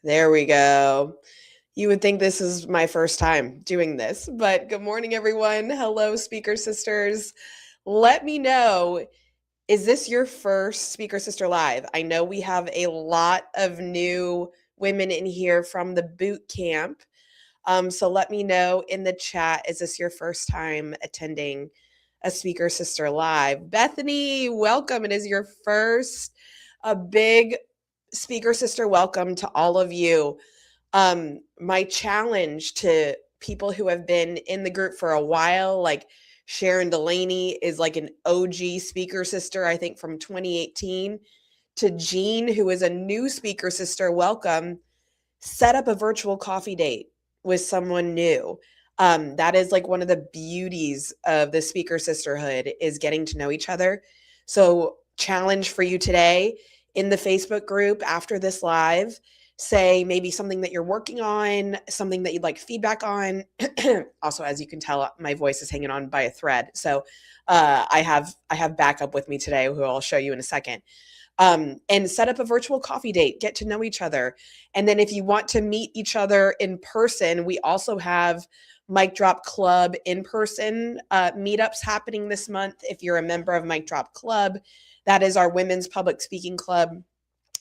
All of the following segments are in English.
There we go. You would think this is my first time doing this, but good morning, everyone. Hello, Speaker Sisters. Let me know, is this your first Speaker Sister Live? I know we have a lot of new women in here from the boot camp. So let me know in the chat, is this your first time attending a Speaker Sister Live? Bethany, welcome. It is your first. A big Speaker Sister welcome to all of you. My challenge to people who have been in the group for a while, like Sharon Delaney is like an OG Speaker Sister, I think from 2018, to Jean, who is a new Speaker Sister, welcome. Set up a virtual coffee date with someone new. That is like one of the beauties of the Speaker Sisterhood is getting to know each other. So challenge for you today in the Facebook group after this live, say maybe something that you're working on, something that you'd like feedback on. Also, as you can tell, my voice is hanging on by a thread. So I have backup with me today, who I'll show you in a second. And set up a virtual coffee date, get to know each other. And then if you want to meet each other in person, we also have Mic Drop Club in person meetups happening this month. If you're a member of Mic Drop Club, that is our women's public speaking club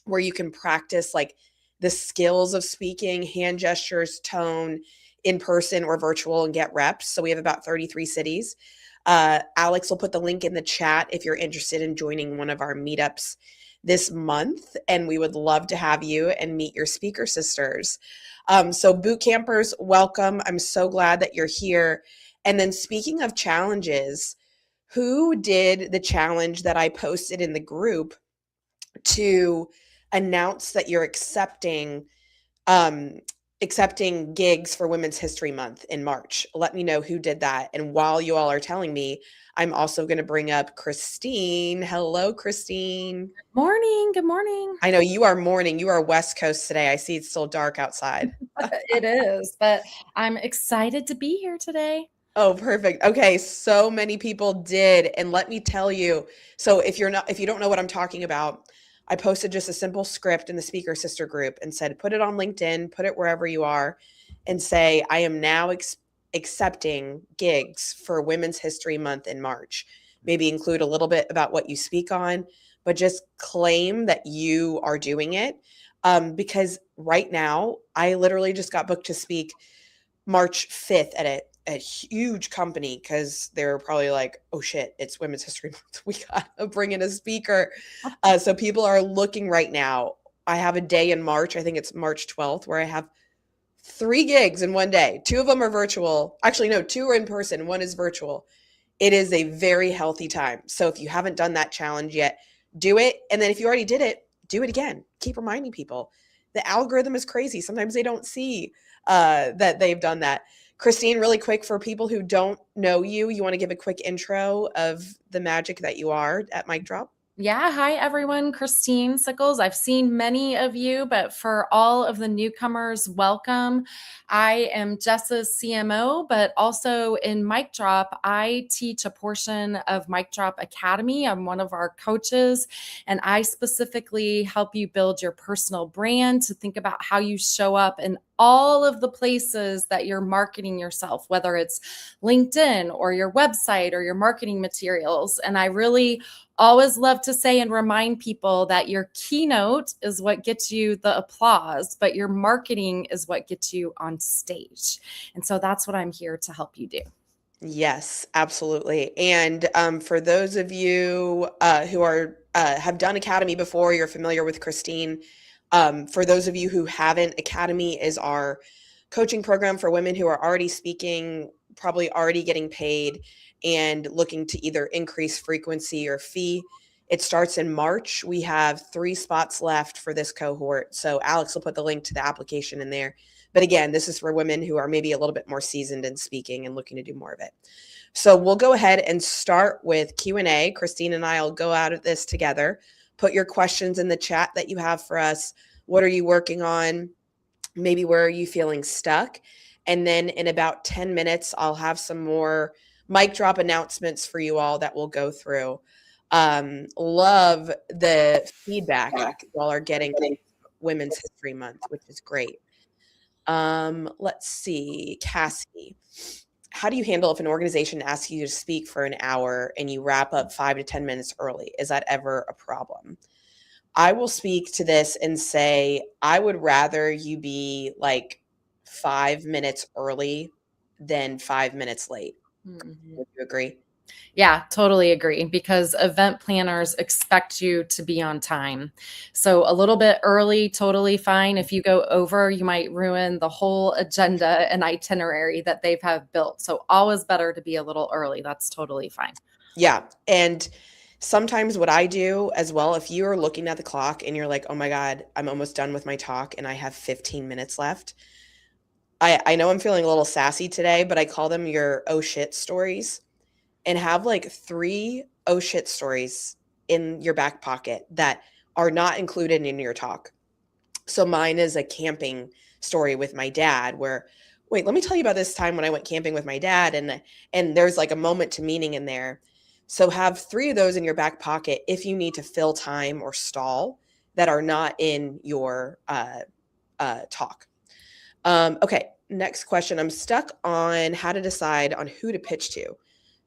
where you can practice like the skills of speaking, hand gestures, tone, in person or virtual, and get reps. So we have about 33 cities. Alex will put the link in the chat if you're interested in joining one of our meetups this month, and we would love to have you and meet your Speaker Sisters. So boot campers, welcome. I'm so glad that you're here. And then speaking of challenges, who did the challenge that I posted in the group to announce that you're accepting gigs for Women's History Month in March? Let me know who did that. And while you all are telling me, I'm also going to bring up Christine. Hello, Christine. Morning. Good morning. I know you are morning. You are West Coast today. I see it's still dark outside. It is, but I'm excited to be here today. Oh, perfect. Okay, so many people did, and let me tell you. So if you don't know what I'm talking about, I posted just a simple script in the Speaker Sister group and said, put it on LinkedIn, put it wherever you are, and say, I am now accepting gigs for Women's History Month in March. Maybe include a little bit about what you speak on, but just claim that you are doing it. Because right now, I literally just got booked to speak March 5th at a huge company because they're probably like, oh shit, it's Women's History Month. We gotta bring in a speaker. So people are looking right now. I have a day in March, I think it's March 12th, where I have 3 gigs in one day. 2 of them are virtual. Actually, no, 2 are in person, 1 is virtual. It is a very healthy time. So if you haven't done that challenge yet, do it. And then if you already did it, do it again. Keep reminding people. The algorithm is crazy. Sometimes they don't see that they've done that. Christine, really quick, for people who don't know you, you want to give a quick intro of the magic that you are at Mic Drop? Yeah. Hi, everyone. Christine Sickles. I've seen many of you, but for all of the newcomers, welcome. I am Jessa's CMO, but also in Mic Drop, I teach a portion of Mic Drop Academy. I'm one of our coaches, and I specifically help you build your personal brand to think about how you show up in all of the places that you're marketing yourself, whether it's LinkedIn or your website or your marketing materials. And I really always love to say and remind people that your keynote is what gets you the applause, but your marketing is what gets you on stage. And so that's what I'm here to help you do. Yes, absolutely. And for those of you who are have done Academy before, you're familiar with Christine. For those of you who haven't, Academy is our coaching program for women who are already speaking, probably already getting paid, and looking to either increase frequency or fee. It starts in March. We have 3 spots left for this cohort. So Alex will put the link to the application in there. But again, this is for women who are maybe a little bit more seasoned in speaking and looking to do more of it. So we'll go ahead and start with Q&A. Christine and I will go out of this together. Put your questions in the chat that you have for us. What are you working on? Maybe where are you feeling stuck? And then in about 10 minutes, I'll have some more mic drop announcements for you all that we'll go through. Love the feedback y'all are getting Women's History Month, which is great. Let's see, Cassie. How do you handle if an organization asks you to speak for an hour and you wrap up 5 to 10 minutes early? Is that ever a problem? I will speak to this and say, I would rather you be like 5 minutes early than 5 minutes late. Mhm. Would you agree? Yeah, totally agree because event planners expect you to be on time. So a little bit early, totally fine. If you go over, you might ruin the whole agenda and itinerary that they've have built. So always better to be a little early. That's totally fine. Yeah. And sometimes what I do as well, if you're looking at the clock and you're like, oh my God, I'm almost done with my talk and I have 15 minutes left. I know I'm feeling a little sassy today, but I call them your oh shit stories, and have like 3 oh shit stories in your back pocket that are not included in your talk. So mine is a camping story with my dad where, wait, let me tell you about this time when I went camping with my dad, and there's like a moment to meaning in there. So have 3 of those in your back pocket if you need to fill time or stall that are not in your talk. Okay, next question. I'm stuck on how to decide on who to pitch to.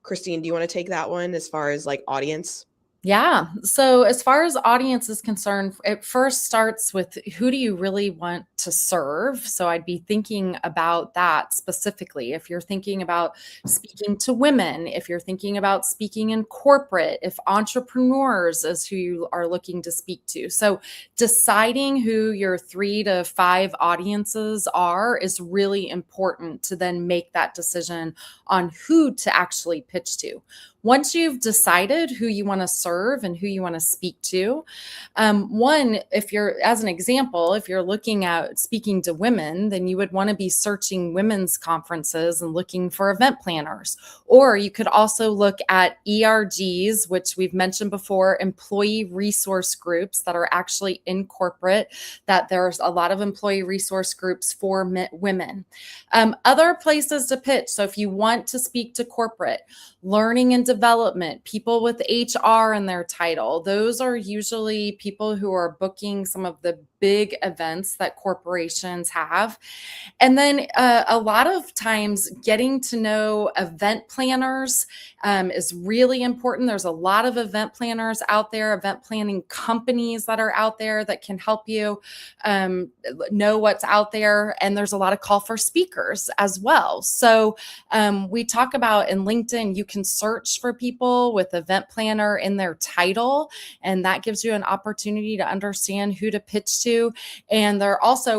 Christine, do you want to take that one as far as like audience? Yeah. So, as far as audience is concerned, it first starts with who do you really want to serve? So, I'd be thinking about that specifically. If you're thinking about speaking to women, if you're thinking about speaking in corporate, if entrepreneurs is who you are looking to speak to. So, deciding who your 3 to 5 audiences are is really important to then make that decision on who to actually pitch to. Once you've decided who you want to serve and who you want to speak to, one, if you're, as an example, if you're looking at speaking to women, then you would want to be searching women's conferences and looking for event planners. Or you could also look at ERGs, which we've mentioned before, employee resource groups that are actually in corporate, that there's a lot of employee resource groups for women. Other places to pitch. So if you want to speak to corporate, learning and development, people with HR in their title. Those are usually people who are booking some of the big events that corporations have. And then a lot of times getting to know event planners is really important. There's a lot of event planners out there, event planning companies that are out there that can help you know what's out there. And there's a lot of call for speakers as well. So we talk about in LinkedIn, you can search for people with event planner in their title, and that gives you an opportunity to understand who to pitch to. And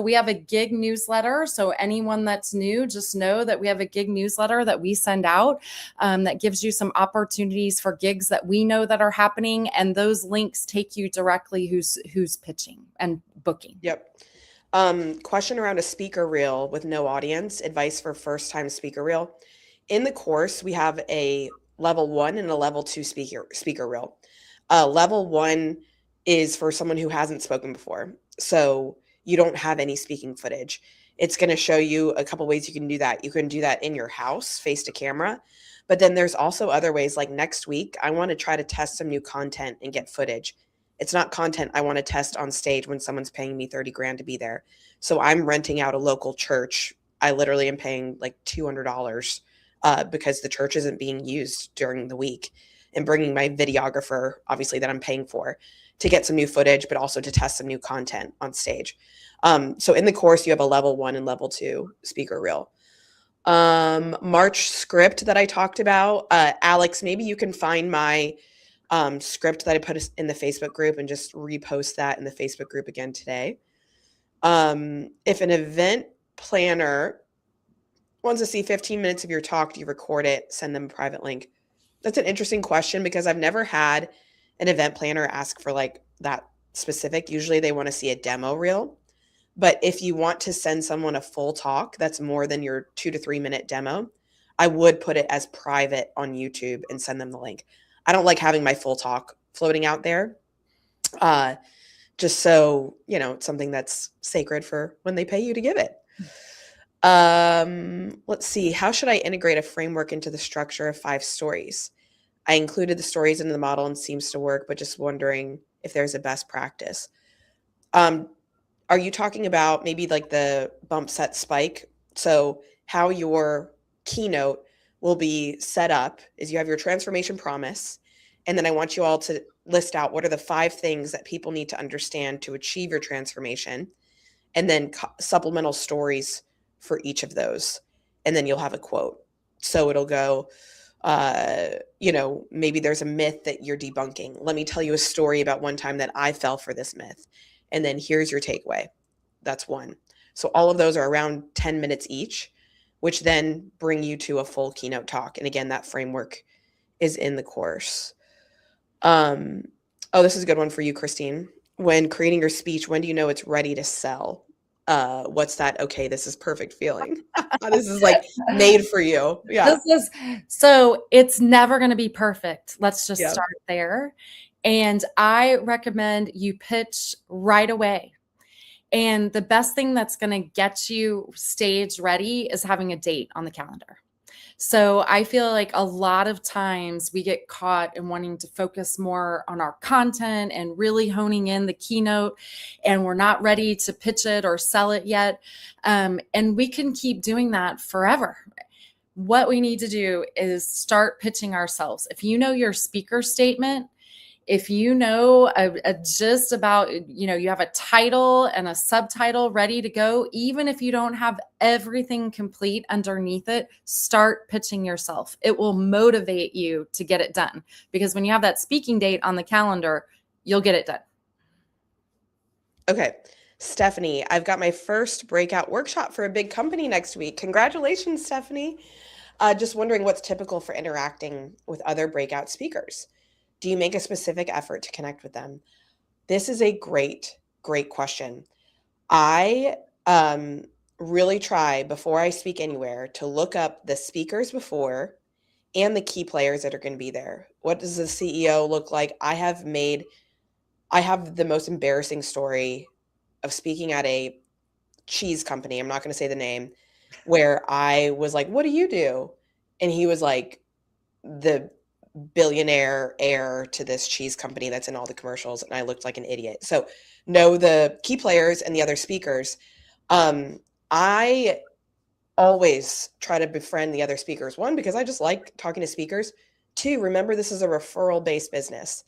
we have a gig newsletter. So anyone that's new, just know that we have a gig newsletter that we send out that gives you some opportunities for gigs that we know that are happening. And those links take you directly who's pitching and booking. Yep. Question around a speaker reel with no audience, advice for first time speaker reel. In the course, we have a level 1 and a level 2 speaker reel. Level 1 is for someone who hasn't spoken before. So you don't have any speaking footage. It's going to show you a couple ways you can do that. You can do that in your house, face to camera. But then there's also other ways, like next week, I want to try to test some new content and get footage. It's not content I want to test on stage when someone's paying me 30 grand to be there. So I'm renting out a local church. I literally am paying like $200 because the church isn't being used during the week, and bringing my videographer, obviously, that I'm paying for, to get some new footage, but also to test some new content on stage. So in the course, you have a level 1 and level 2 speaker reel. March script that I talked about. Alex, maybe you can find my script that I put in the Facebook group and just repost that in the Facebook group again today. If an event planner wants to see 15 minutes of your talk, do you record it, send them a private link? That's an interesting question because I've never had an event planner ask for like that specific. Usually they want to see a demo reel. But if you want to send someone a full talk that's more than your 2 to 3 minute demo, I would put it as private on YouTube and send them the link. I don't like having my full talk floating out there. Just so, it's something that's sacred for when they pay you to give it. Let's see. How should I integrate a framework into the structure of 5 stories? I included the stories into the model and seems to work, but just wondering if there's a best practice. are you talking about maybe like the bump set spike? So how your keynote will be set up is you have your transformation promise, and then I want you all to list out what are the 5 things that people need to understand to achieve your transformation, and then supplemental stories for each of those. And then you'll have a quote. So it'll go, maybe there's a myth that you're debunking. Let me tell you a story about one time that I fell for this myth. And then here's your takeaway. That's one. So all of those are around 10 minutes each, which then bring you to a full keynote talk. And again, that framework is in the course. This is a good one for you, Christine. When creating your speech, when do you know it's ready to sell? What's that? Okay, this is perfect feeling. This is like made for you. Yeah. So it's never going to be perfect. Let's just Yeah. start there. And I recommend you pitch right away. And the best thing that's going to get you stage ready is having a date on the calendar. So I feel like a lot of times we get caught in wanting to focus more on our content and really honing in the keynote, and we're not ready to pitch it or sell it yet. And we can keep doing that forever. What we need to do is start pitching ourselves. If you know your speaker statement, if you know a gist about, you have a title and a subtitle ready to go, even if you don't have everything complete underneath it, start pitching yourself. It will motivate you to get it done, because when you have that speaking date on the calendar, you'll get it done. Okay. Stephanie, I've got my first breakout workshop for a big company next week. Congratulations, Stephanie. Just wondering what's typical for interacting with other breakout speakers. Do you make a specific effort to connect with them? This is a great, great question. I really try before I speak anywhere to look up the speakers before and the key players that are going to be there. What does the CEO look like? I have the most embarrassing story of speaking at a cheese company. I'm not going to say the name, where I was like, "What do you do?" And he was like, the billionaire heir to this cheese company that's in all the commercials, and I looked like an idiot. So know the key players and the other speakers. I always try to befriend the other speakers. One, because I just like talking to speakers. Two, remember this is a referral-based business.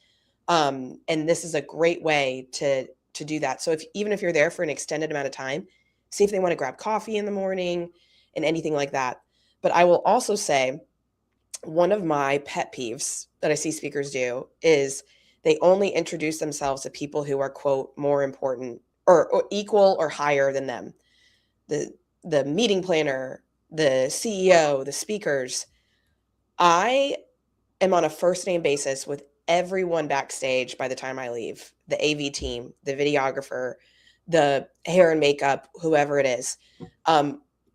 And this is a great way to do that. So even if you're there for an extended amount of time, see if they want to grab coffee in the morning and anything like that. But I will also say, one of my pet peeves that I see speakers do is they only introduce themselves to people who are, quote, more important or equal or higher than them. The meeting planner, the CEO, the speakers. I am on a first name basis with everyone backstage by the time I leave. The AV team, the videographer, the hair and makeup, whoever it is.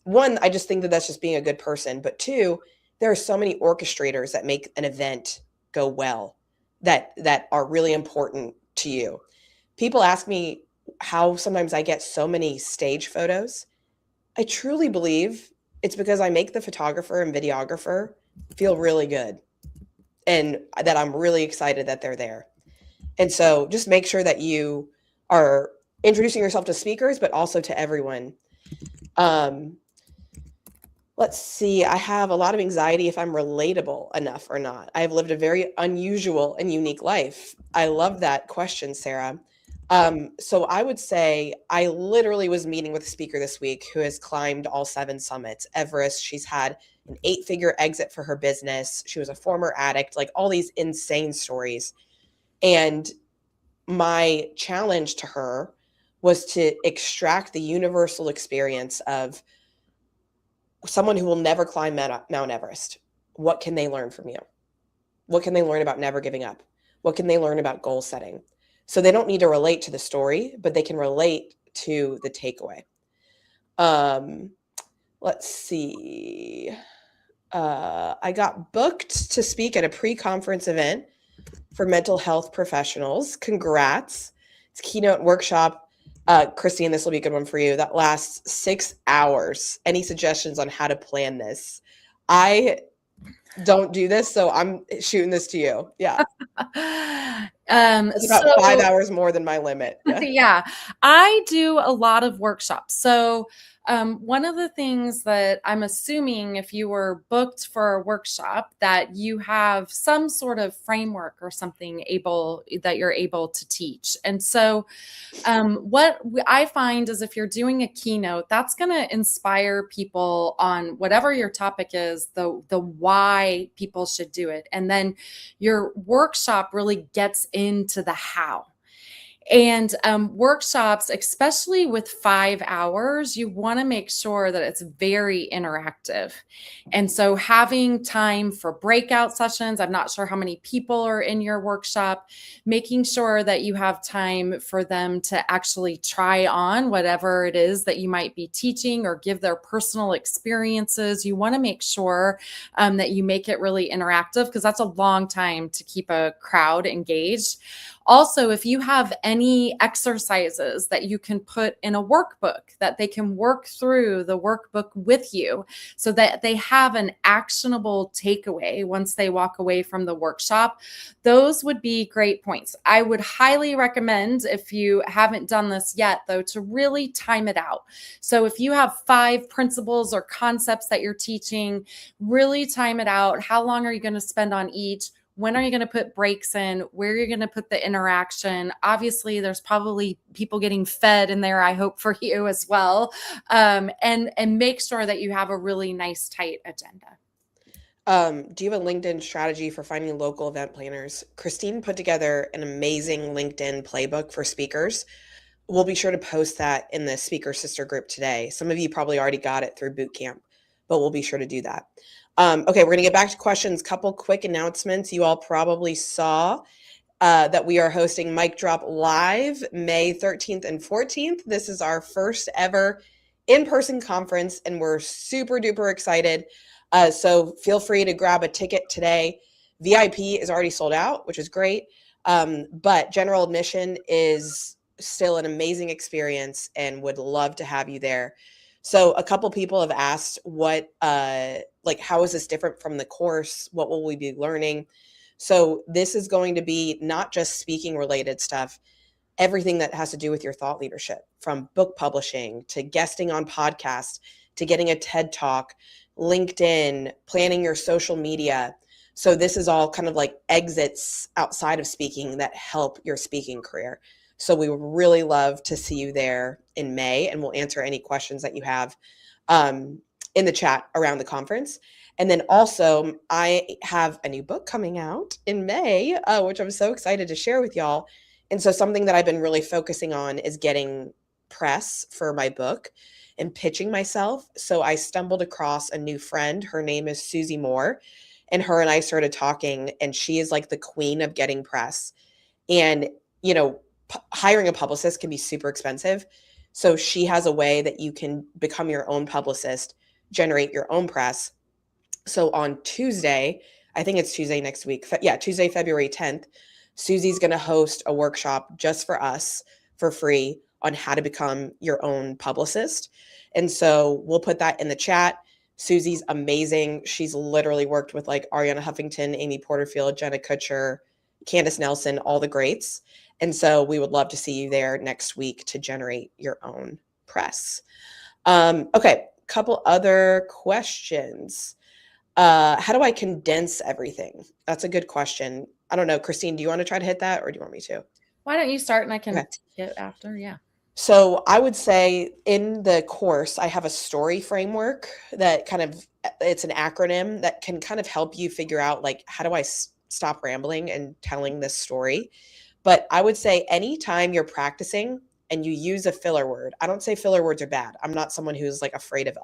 One, I just think that that's just being a good person. But two, there are so many orchestrators that make an event go well that are really important to you. People ask me how sometimes I get so many stage photos. I truly believe it's because I make the photographer and videographer feel really good and that I'm really excited that they're there. And so just make sure that you are introducing yourself to speakers, but also to everyone. Let's see. I have a lot of anxiety if I'm relatable enough or not. I've lived a very unusual and unique life. I love that question, Sarah. So I would say I literally was meeting with a speaker this week who has climbed all 7 summits, Everest. She's had an 8-figure exit for her business. She was a former addict, like all these insane stories. And my challenge to her was to extract the universal experience of someone who will never climb Mount Everest. What can they learn from you? What can they learn about never giving up? What can they learn about goal setting? So they don't need to relate to the story, but they can relate to the takeaway. Let's see. I got booked to speak at a pre-conference event for mental health professionals. Congrats. It's a keynote workshop. Christine, this will be a good one for you. That lasts 6 hours. Any suggestions on how to plan this? I don't do this, so I'm shooting this to you. Yeah. It's about 5 So hours more than my limit. Yeah. yeah, I do a lot of workshops. So, one of the things that I'm assuming if you were booked for a workshop that you have some sort of framework or something able that you're able to teach. And so, I find is if you're doing a keynote, that's going to inspire people on whatever your topic is, the why people should do it, and then your workshop really gets into the how. And workshops, especially with 5 hours, you want to make sure that it's very interactive. And so, having time for breakout sessions, I'm not sure how many people are in your workshop, making sure that you have time for them to actually try on whatever it is that you might be teaching or give their personal experiences. You want to make sure that you make it really interactive because that's a long time to keep a crowd engaged. Also, if you have any exercises that you can put in a workbook that they can work through the workbook with you so that they have an actionable takeaway once they walk away from the workshop, those would be great points. I would highly recommend, if you haven't done this yet, though, to really time it out. So if you have 5 principles or concepts that you're teaching, really time it out. How long are you going to spend on each? When are you going to put breaks in? Where are you going to put the interaction? Obviously, there's probably people getting fed in there, I hope, for you as well. And make sure that you have a really nice, tight agenda. Do you have a LinkedIn strategy for finding local event planners? Christine put together an amazing LinkedIn playbook for speakers. We'll be sure to post that in the Speaker Sister group today. Some of you probably already got it through boot camp, but we'll be sure to do that. Okay, we're going to get back to questions. Couple quick announcements. You all probably saw that we are hosting Mic Drop Live May 13th and 14th. This is our first ever in-person conference, and we're super duper excited. So feel free to grab a ticket today. VIP is already sold out, which is great. But general admission is still an amazing experience and would love to have you there. So a couple people have asked what, how is this different from the course? What will we be learning? So this is going to be not just speaking related stuff, everything that has to do with your thought leadership, from book publishing to guesting on podcasts to getting a TED Talk, LinkedIn, planning your social media. So this is all kind of like exits outside of speaking that help your speaking career. So we would really love to see you there in May, and we'll answer any questions that you have in the chat around the conference. And then also, I have a new book coming out in May, which I'm so excited to share with y'all. And so something that I've been really focusing on is getting press for my book and pitching myself. So I stumbled across a new friend. Her name is Susie Moore, and her and I started talking, and she is like the queen of getting press. And, hiring a publicist can be super expensive. So she has a way that you can become your own publicist, generate your own press. So on Tuesday, I think it's Tuesday next week. Tuesday, February 10th, Susie's going to host a workshop just for us for free on how to become your own publicist. And so we'll put that in the chat. Susie's amazing. She's literally worked with like Ariana Huffington, Amy Porterfield, Jenna Kutcher, Candace Nelson, all the greats. And so we would love to see you there next week to generate your own press. Okay, couple other questions. How do I condense everything? That's a good question. I don't know. Christine, do you want to try to hit that, or do you want me to? Why don't you start and I can Okay. take it after? Yeah. So I would say in the course, I have a story framework that it's an acronym that can kind of help you figure out like, how do I stop rambling and telling this story? But I would say anytime you're practicing and you use a filler word, I don't say filler words are bad. I'm not someone who's like afraid of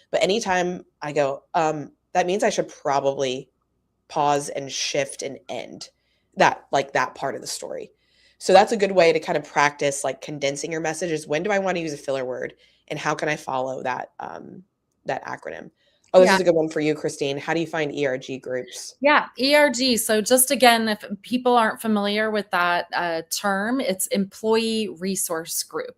but anytime I go, that means I should probably pause and shift and end that part of the story. So that's a good way to kind of practice like condensing your messages. When do I want to use a filler word, and how can I follow that that acronym? Oh, this Yeah. is a good one for you, Christine. How do you find ERG groups? Yeah, ERG. So, just again, if people aren't familiar with that term, it's Employee Resource Group.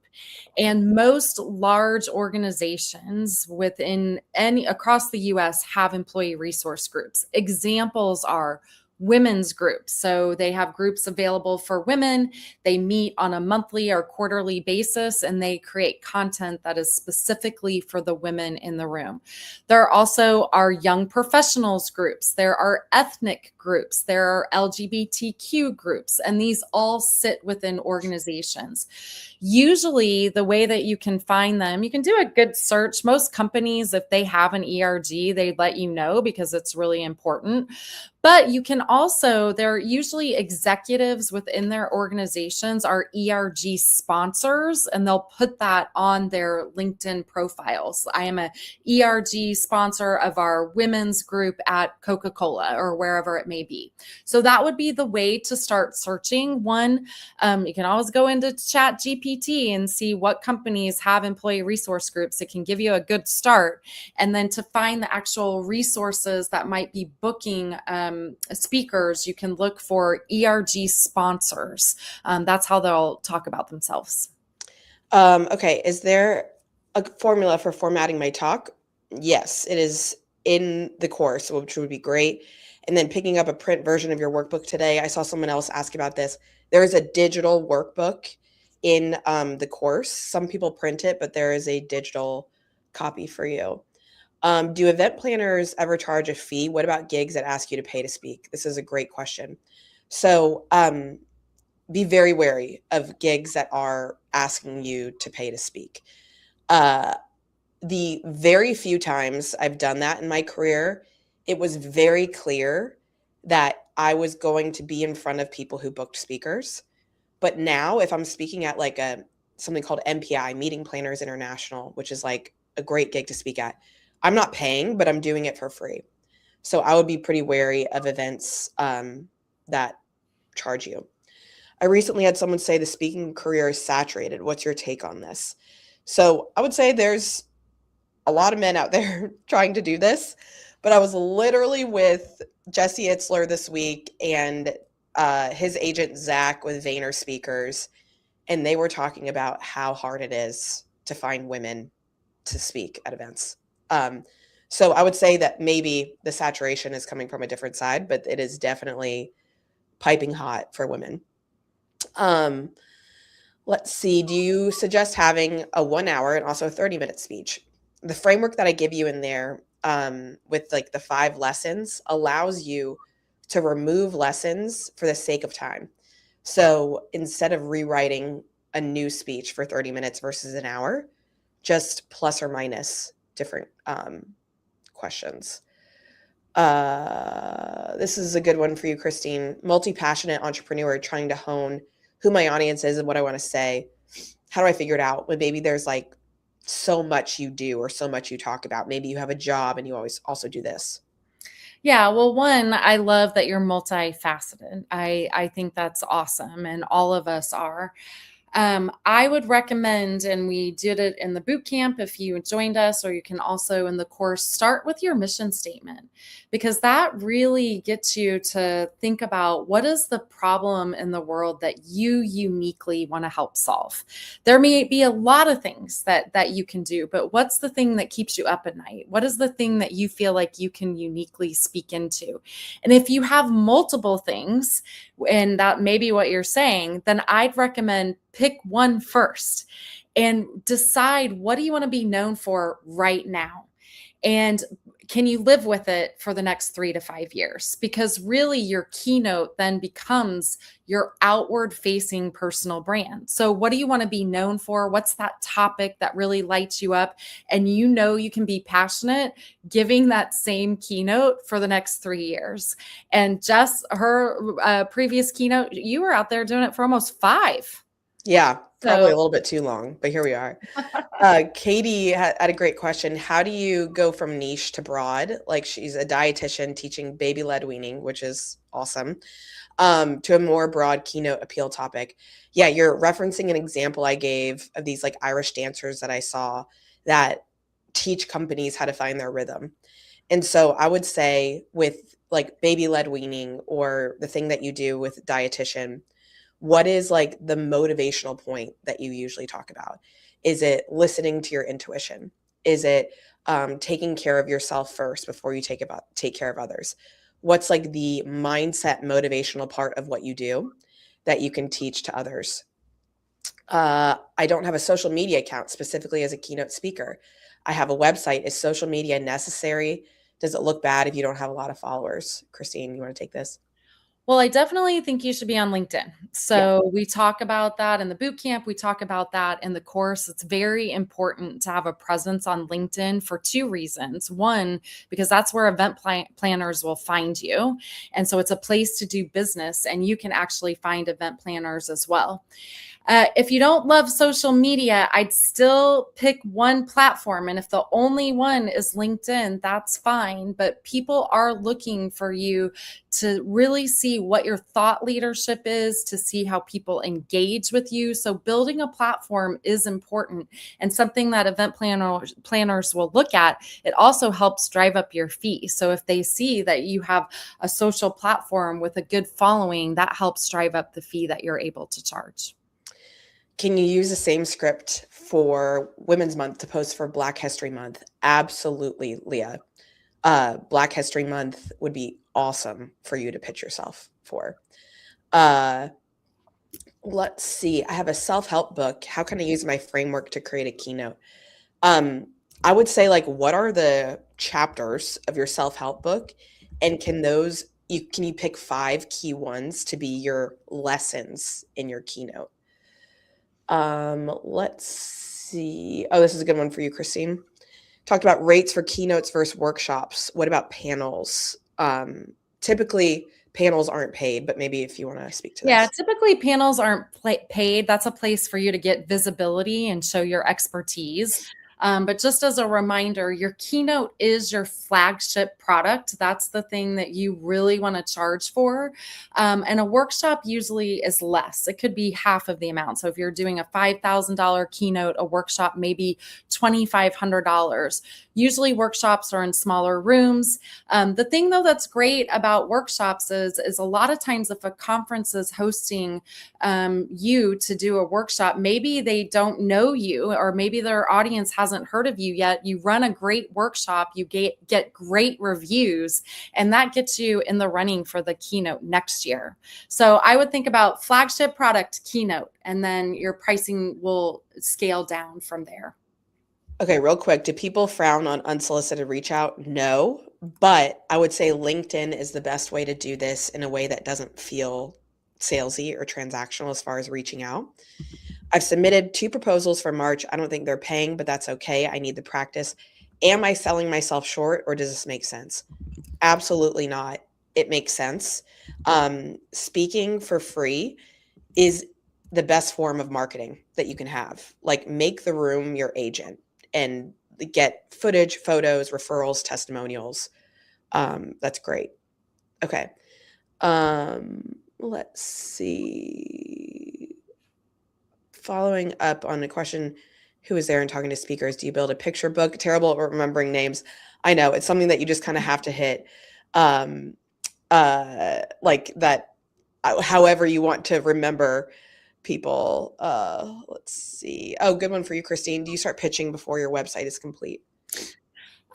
And most large organizations within any across the US have employee resource groups. Examples are women's groups. So they have groups available for women. They meet on a monthly or quarterly basis and they create content that is specifically for the women in the room. There also are young professionals groups. There are ethnic groups. There are LGBTQ groups, and these all sit within organizations. Usually, the way that you can find them, you can do a good search. Most companies, if they have an ERG, they let you know because it's really important. But you can also, they're usually executives within their organizations are ERG sponsors, and they'll put that on their LinkedIn profiles. I am a ERG sponsor of our women's group at Coca-Cola or wherever it may be. So that would be the way to start searching. One, you can always go into Chat GPT and see what companies have employee resource groups. It can give you a good start. And then to find the actual resources that might be booking speakers, you can look for ERG sponsors. That's how they'll talk about themselves. Okay, is there a formula for formatting my talk? Yes, it is in the course, which would be great. And then picking up a print version of your workbook today. I saw someone else ask about this. There is a digital workbook in the course. Some people print it, but there is a digital copy for you. Do event planners ever charge a fee? What about gigs that ask you to pay to speak? This is a great question. So be very wary of gigs that are asking you to pay to speak. The very few times I've done that in my career, it was very clear that I was going to be in front of people who booked speakers. But now if I'm speaking at like something called MPI, Meeting Planners International, which is like a great gig to speak at, I'm not paying, but I'm doing it for free. So I would be pretty wary of events that charge you. I recently had someone say the speaking career is saturated. What's your take on this? So I would say there's a lot of men out there trying to do this, but I was literally with Jesse Itzler this week and his agent Zach with Vayner Speakers, and they were talking about how hard it is to find women to speak at events. So I would say that maybe the saturation is coming from a different side, but it is definitely piping hot for women. Let's see. Do you suggest having a 1 hour and also a 30-minute speech? The framework that I give you in there with like the 5 lessons allows you to remove lessons for the sake of time. So instead of rewriting a new speech for 30 minutes versus an hour, just plus or minus different questions. This is a good one for you, Christine. Multi-passionate entrepreneur trying to hone who my audience is and what I want to say. How do I figure it out? When maybe there's like so much you do or so much you talk about. Maybe you have a job and you always also do this. Yeah, well, one, I love that you're multifaceted. I think that's awesome, and all of us are. I would recommend, and we did it in the boot camp if you joined us, or you can also in the course, start with your mission statement, because that really gets you to think about what is the problem in the world that you uniquely want to help solve. There may be a lot of things that you can do, but what's the thing that keeps you up at night? What is the thing that you feel like you can uniquely speak into? And if you have multiple things, and that may be what you're saying, then I'd recommend pick one first and decide, what do you want to be known for right now? And can you live with it for the next 3 to 5 years? Because really your keynote then becomes your outward facing personal brand. So what do you want to be known for? What's that topic that really lights you up? And you know you can be passionate giving that same keynote for the next 3 years. And Jess, her previous keynote, you were out there doing it for almost 5. Yeah, probably a little bit too long, but here we are. Katie had a great question. How do you go from niche to broad? Like she's a dietitian teaching baby-led weaning, which is awesome, to a more broad keynote appeal topic. Yeah, you're referencing an example I gave of these like Irish dancers that I saw that teach companies how to find their rhythm. And so I would say with like baby-led weaning or the thing that you do with dietitian, what is like the motivational point that you usually talk about? Is it listening to your intuition? Is it taking care of yourself first before you take care of others? What's like the mindset motivational part of what you do that you can teach to others? I don't have a social media account specifically as a keynote speaker. I have a website. Is social media necessary? Does it look bad if you don't have a lot of followers? Christine, you want to take this? Well, I definitely think you should be on LinkedIn. Yeah. So we talk about that in the boot camp. We talk about that in the course. It's very important to have a presence on LinkedIn for two reasons. One, because that's where event planners will find you. And so it's a place to do business, and you can actually find event planners as well. If you don't love social media, I'd still pick one platform. And if the only one is LinkedIn, that's fine. But people are looking for you to really see what your thought leadership is, to see how people engage with you. So building a platform is important and something that event planners will look at. It also helps drive up your fee. So if they see that you have a social platform with a good following, that helps drive up the fee that you're able to charge. Can you use the same script for Women's Month to post for Black History Month? Absolutely, Leah. Black History Month would be awesome for you to pitch yourself for. Let's see. I have a self-help book. How can I use my framework to create a keynote? I would say, like, what are the chapters of your self-help book? And can you pick 5 key ones to be your lessons in your keynote? Let's see. Oh, this is a good one for you, Christine. Talked about rates for keynotes versus workshops. What about panels? Typically, panels aren't paid, but maybe if you want to speak to Yeah, this. typically panels aren't paid. That's a place for you to get visibility and show your expertise. But just as a reminder, your keynote is your flagship product. That's the thing that you really want to charge for. And a workshop usually is less. It could be half of the amount. So if you're doing a $5,000 keynote, a workshop maybe $2,500. Usually workshops are in smaller rooms. The thing though that's great about workshops is a lot of times if a conference is hosting you to do a workshop, maybe they don't know you, or maybe their audience hasn't heard of you yet. You run a great workshop, you get great reviews, and that gets you in the running for the keynote next year. So I would think about flagship product, keynote, and then your pricing will scale down from there. Okay, real quick. Do people frown on unsolicited reach out? No, but I would say LinkedIn is the best way to do this in a way that doesn't feel salesy or transactional as far as reaching out. I've submitted 2 proposals for March. I don't think they're paying, but that's okay. I need the practice. Am I selling myself short, or does this make sense? Absolutely not. It makes sense. Speaking for free is the best form of marketing that you can have. Like, make the room your agent and get footage, photos, referrals, testimonials. That's great. Okay. Let's see. Following up on a question, who is there and talking to speakers? Do you build a picture book? Terrible at remembering names. I know, it's something that you just kind of have to hit. Like that, however you want to remember people. Let's see. Oh, good one for you, Christine. Do you start pitching before your website is complete?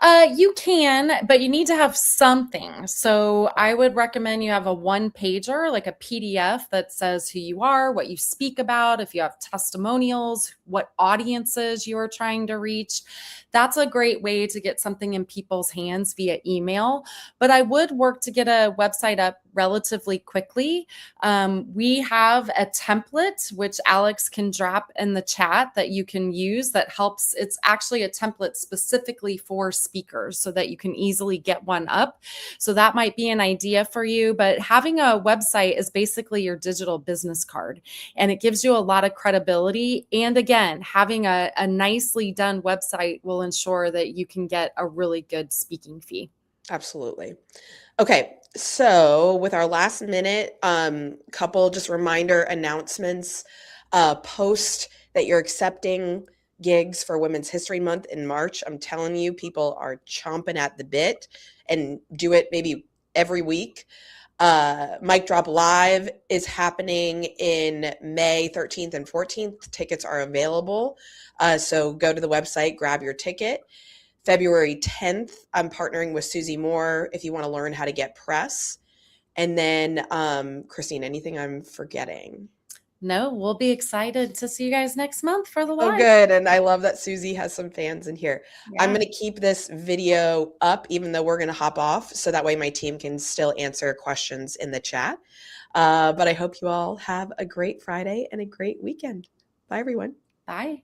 You can, but you need to have something. So I would recommend you have a one pager, like a PDF that says who you are, what you speak about, if you have testimonials, what audiences you are trying to reach. That's a great way to get something in people's hands via email. But I would work to get a website up relatively quickly. We have a template, which Alex can drop in the chat, that you can use that helps. It's actually a template specifically for speakers so that you can easily get one up. So that might be an idea for you. But having a website is basically your digital business card, and it gives you a lot of credibility. And again, having a nicely done website will ensure that you can get a really good speaking fee. Absolutely. Okay, so with our last minute, couple just reminder announcements, post that you're accepting gigs for Women's History Month in March. I'm telling you, people are chomping at the bit, and do it maybe every week. Mic Drop Live is happening in May 13th and 14th. Tickets are available. So go to the website, grab your ticket. February 10th, I'm partnering with Susie Moore if you want to learn how to get press. And then, Christine, anything I'm forgetting? No, we'll be excited to see you guys next month for the Oh, live. good. And I love that Susie has some fans in here. I'm Yeah. going to keep this video up, even though we're going to hop off, so that way my team can still answer questions in the chat. But I hope you all have a great Friday and a great weekend. Bye, everyone. Bye.